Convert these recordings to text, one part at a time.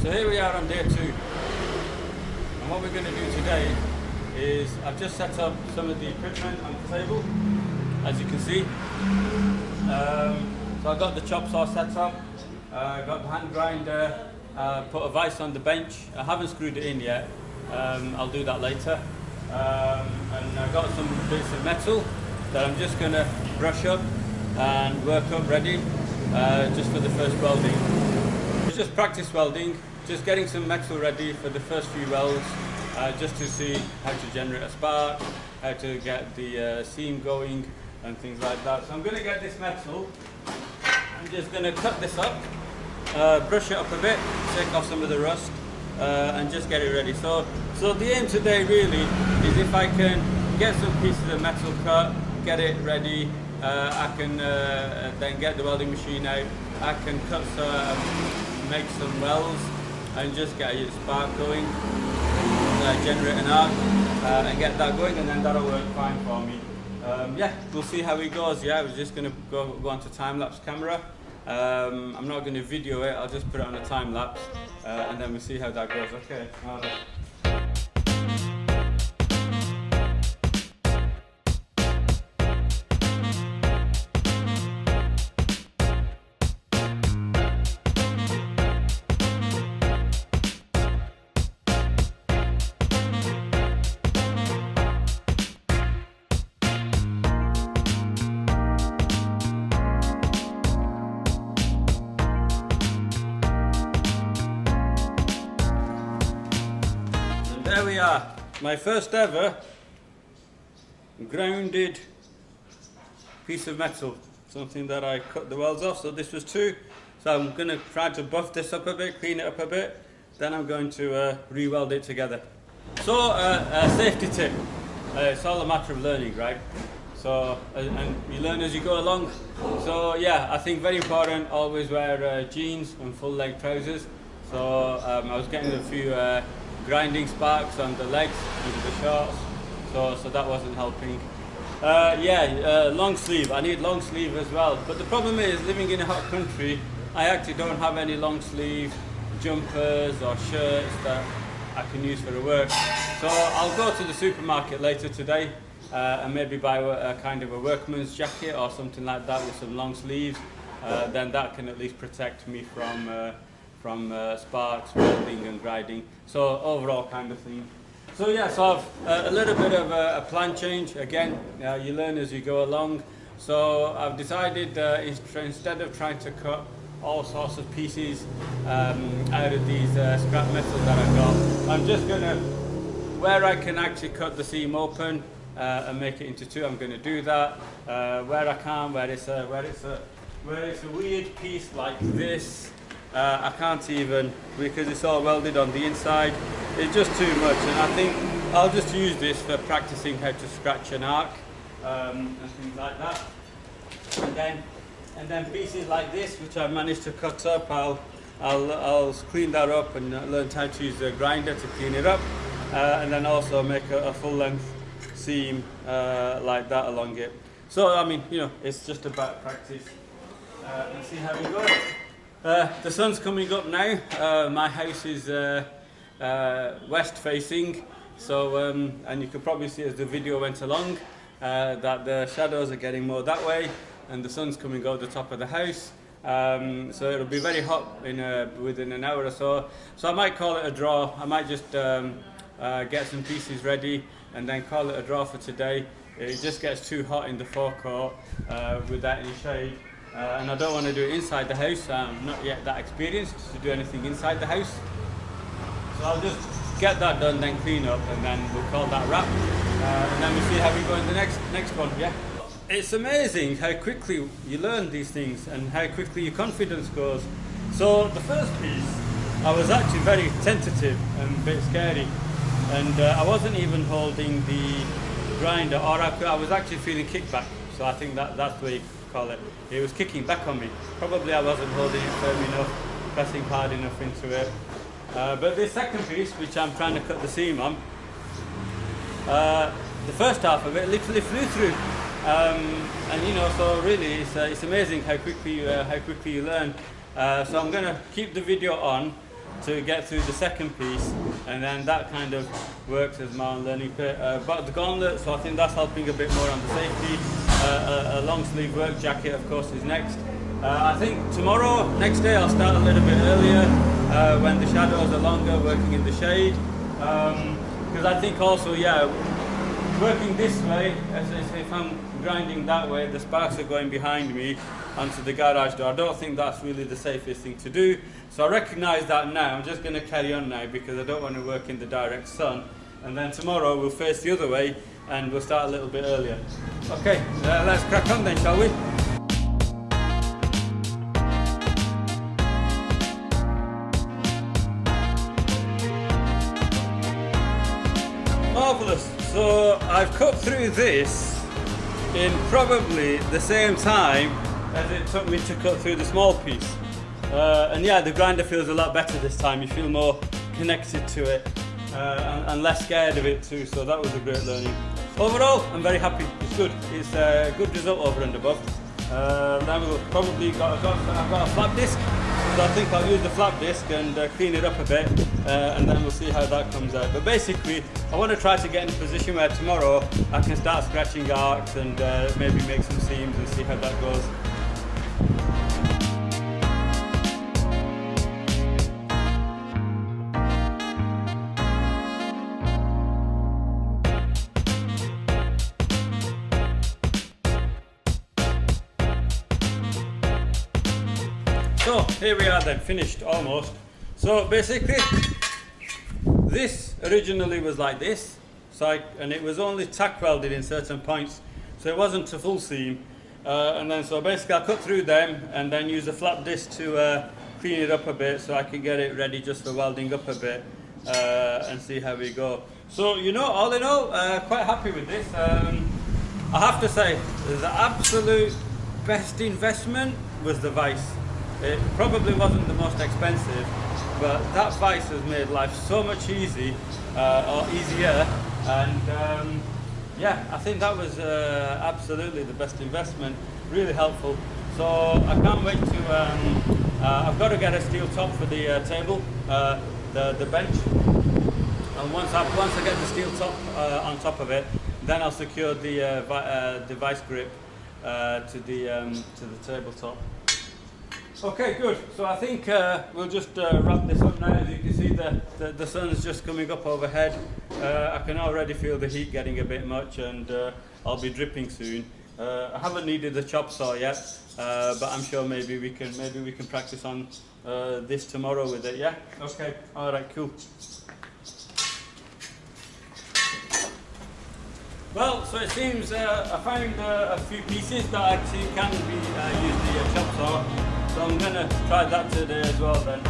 So here we are on day 2, and what we're going to do today is I've just set up some of the equipment on the table, as you can see. So I've got the chop saw set up, got the hand grinder, put a vise on the bench. I haven't screwed it in yet, I'll do that later. And I've got some bits of metal that I'm just going to brush up and work up ready just for the first welding. It's just practice welding, just getting some metal ready for the first few welds, just to see how to generate a spark, how to get the seam going and things like that. So I'm going to get this metal, I'm just going to cut this up, brush it up a bit, take off some of the rust, and just get it ready. So the aim today really is if I can get some pieces of metal cut, get it ready, I can then get the welding machine out, I can cut make some welds and just get a spark going, generate an arc and get that going, and then that'll work fine for me. Yeah, we'll see how it goes. Yeah, I was just going to go onto time-lapse camera. I'm not going to video it, I'll just put it on a time-lapse and then we'll see how that goes. Okay. There we are, my first ever grounded piece of metal, something that I cut the welds off. So this was 2, so I'm going to try to buff this up a bit, clean it up a bit, then I'm going to re-weld it together. So a safety tip, it's all a matter of learning, right? So and you learn as you go along. So yeah, I think very important, always wear jeans and full leg trousers. So I was getting a few grinding sparks on the legs under the shorts, so that wasn't helping. Long sleeve, I need long sleeve as well, but the problem is living in a hot country, I actually don't have any long sleeve jumpers or shirts that I can use for the work. So I'll go to the supermarket later today and maybe buy a kind of a workman's jacket or something like that with some long sleeves. Then that can at least protect me from sparks, welding and grinding, so overall kind of thing. So yeah, so I've a little bit of a plan change. Again, you learn as you go along. So I've decided instead of trying to cut all sorts of pieces out of these scrap metal that I've got, I'm just going to, where I can actually cut the seam open and make it into 2, I'm going to do that. Where I can, where it's a weird piece like this, I can't even, because it's all welded on the inside, it's just too much, and I think I'll just use this for practicing how to scratch an arc and things like that. And then pieces like this, which I've managed to cut up, I'll clean that up and learn how to use the grinder to clean it up, and then also make a full length seam like that along it. So I mean, you know, it's just about practice and see how we go. The sun's coming up now. My house is west facing, so and you can probably see as the video went along that the shadows are getting more that way and the sun's coming over the top of the house. So it'll be very hot within an hour or so. So I might call it a draw. I might just get some pieces ready and then call it a draw for today. It just gets too hot in the forecourt without any shade. And I don't want to do it inside the house. I'm not yet that experienced to do anything inside the house. So I'll just get that done, then clean up, and then we'll call that wrap. And then we'll see how we go in the next one, yeah? It's amazing how quickly you learn these things and how quickly your confidence goes. So the first piece, I was actually very tentative and a bit scary. And I wasn't even holding the grinder, or I was actually feeling kickback. So I think that's the way you call it. It was kicking back on me. Probably I wasn't holding it firm enough, pressing hard enough into it. But this second piece, which I'm trying to cut the seam on, the first half of it literally flew through. And you know, so really it's amazing how quickly you learn. So I'm going to keep the video on to get through the second piece, and then that kind of works as my own learning bit. But the gauntlet, so I think that's helping a bit more on the safety. A long sleeve work jacket, of course, is next. I think tomorrow, next day, I'll start a little bit earlier when the shadows are longer, working in the shade. Because I think also, yeah, working this way, as if I'm grinding that way, the sparks are going behind me onto the garage door. I don't think that's really the safest thing to do. So I recognise that now. I'm just going to carry on now because I don't want to work in the direct sun. And then tomorrow we'll face the other way and we'll start a little bit earlier. Okay, let's crack on then, shall we? Marvellous. So I've cut through this in probably the same time as it took me to cut through the small piece. And yeah, the grinder feels a lot better this time. You feel more connected to it and less scared of it too, so that was a great learning. Overall, I'm very happy. It's good. It's a good result over and above. Then we've probably I've got a flap disc, so I think I'll use the flap disc and clean it up a bit, and then we'll see how that comes out. But basically, I want to try to get in a position where tomorrow I can start scratching arcs and maybe make some seams and see how that goes. So here we are then, finished almost. So basically, this originally was like this, and it was only tack welded in certain points, so it wasn't a full seam. And then so basically I cut through them and then use a flap disc to clean it up a bit so I can get it ready just for welding up a bit and see how we go. So you know, all in all, quite happy with this. I have to say, the absolute best investment was the vise. It probably wasn't the most expensive, but that vise has made life so much easier, and yeah, I think that was absolutely the best investment, really helpful. So I can't wait to, I've got to get a steel top for the table, the bench, and once I get the steel top on top of it, then I'll secure the vise grip to the tabletop. Okay, good. So I think we'll just wrap this up now. As you can see, the sun's just coming up overhead. I can already feel the heat getting a bit much, and I'll be dripping soon. I haven't needed the chop saw yet, but I'm sure maybe we can practice on this tomorrow with it. Yeah. Okay. All right. Cool. Well, so it seems I found a few pieces that actually can be used the chop saw. So I'm going to try that today as well then.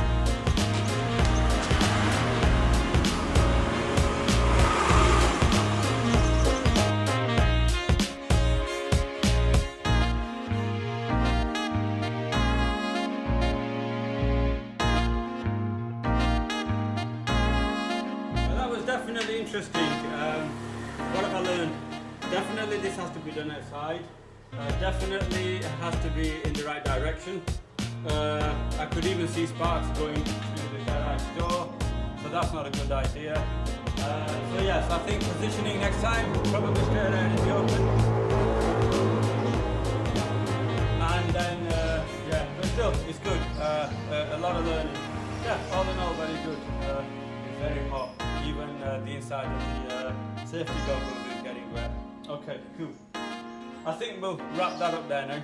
Well, that was definitely interesting. What have I learned? Definitely this has to be done outside. Definitely it has to be in the right direction. I could even see sparks going through the garage door, so that's not a good idea. So yes, I think positioning next time, probably straight out in the open. And then, yeah, but still, it's good. A lot of learning. Yeah, all in all, very good. It's very hot. Even the inside of the safety goggles is getting wet. Okay, cool. I think we'll wrap that up there now.